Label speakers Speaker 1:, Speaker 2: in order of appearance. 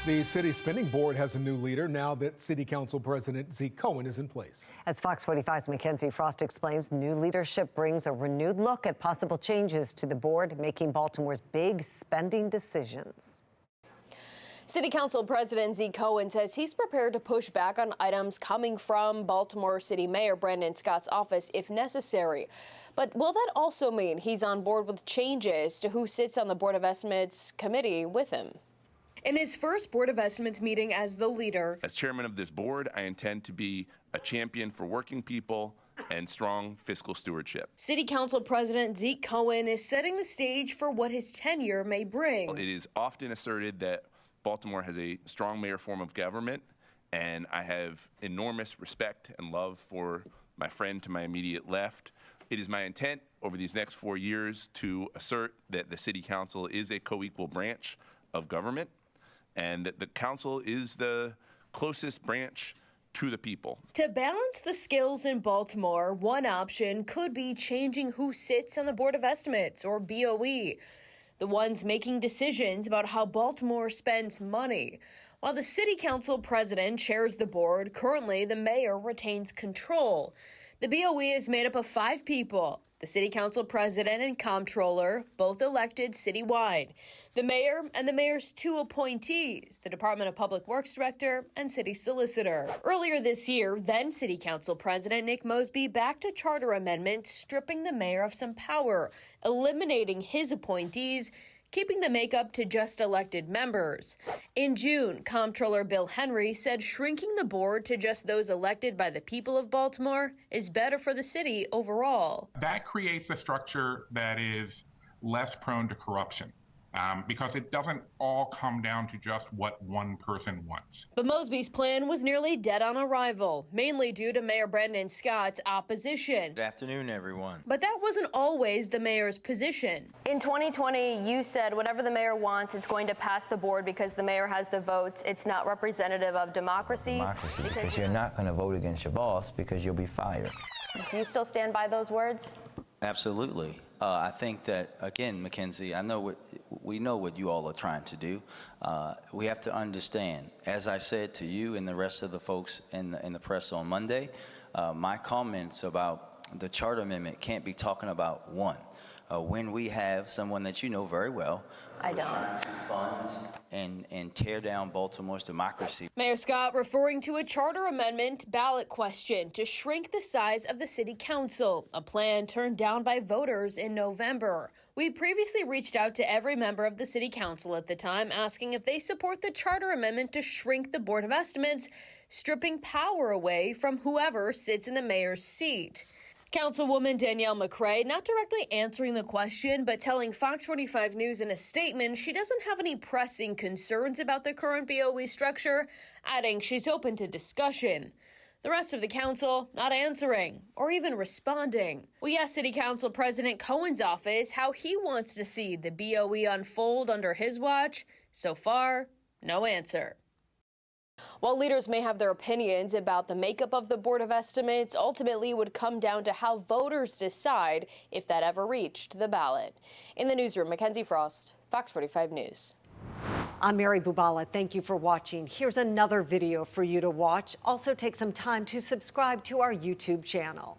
Speaker 1: The city spending board has a new leader now that City Council President Zeke Cohen is in place.
Speaker 2: As Fox 45's Mackenzie Frost explains, new leadership brings a renewed look at possible changes to the board, making Baltimore's big spending decisions.
Speaker 3: City Council President Zeke Cohen says he's prepared to push back on items coming from Baltimore City Mayor Brandon Scott's office if necessary. But will that also mean he's on board with changes to who sits on the Board of Estimates committee with him? In his first Board of Estimates meeting as the leader,
Speaker 4: as chairman of this board, I intend to be a champion for working people and strong fiscal stewardship.
Speaker 3: City Council President Zeke Cohen is setting the stage for what his tenure may bring.
Speaker 4: It is often asserted that Baltimore has a strong mayor form of government, and I have enormous respect and love for my friend to my immediate left. It is my intent over these next 4 years to assert that the City Council is a co-equal branch of government, and that the council is the closest branch to the people.
Speaker 3: To balance the skills in Baltimore, one option could be changing who sits on the Board of Estimates, or BOE, the ones making decisions about how Baltimore spends money. While the City Council president chairs the board, currently the mayor retains control. The BOE is made up of 5 people: the City Council president and comptroller, both elected citywide, the mayor and the mayor's 2 appointees, the Department of Public Works director and city solicitor. Earlier this year, then City Council President Nick Mosby backed a charter amendment stripping the mayor of some power, eliminating his appointees, keeping the makeup to just elected members. In June, Comptroller Bill Henry said shrinking the board to just those elected by the people of Baltimore is better for the city overall.
Speaker 5: That creates a structure that is less prone to corruption. Because it doesn't all come down to just what one person wants.
Speaker 3: But Mosby's plan was nearly dead on arrival, mainly due to Mayor Brandon Scott's opposition.
Speaker 6: Good afternoon, everyone.
Speaker 3: But that wasn't always the mayor's position.
Speaker 7: In 2020, you said whatever the mayor wants, it's going to pass the board because the mayor has the votes. It's not representative of democracy.
Speaker 6: Because you're not going to vote against your boss because you'll be fired.
Speaker 7: Do you still stand by those words?
Speaker 6: Absolutely. I think that, again, Mackenzie, we know what you all are trying to do. We have to understand, as I said to you and the rest of the folks in the press on Monday, my comments about the charter amendment can't be talking about one. When we have someone that you know very well,
Speaker 7: I don't.
Speaker 6: Trying to fund and tear down Baltimore's democracy.
Speaker 3: Mayor Scott referring to a charter amendment ballot question to shrink the size of the city council, a plan turned down by voters in November. We previously reached out to every member of the city council at the time, asking if they support the charter amendment to shrink the Board of Estimates, stripping power away from whoever sits in the mayor's seat. Councilwoman Danielle McCrae not directly answering the question, but telling Fox 45 News in a statement she doesn't have any pressing concerns about the current BOE structure, adding she's open to discussion. The rest of the council not answering or even responding. We asked City Council President Cohen's office how he wants to see the BOE unfold under his watch. So far, no answer. While leaders may have their opinions about the makeup of the Board of Estimates, ultimately it would come down to how voters decide if that ever reached the ballot. In the newsroom, Mackenzie Frost, Fox 45 News.
Speaker 2: I'm Mary Bubala. Thank you for watching. Here's another video for you to watch. Also take some time to subscribe to our YouTube channel.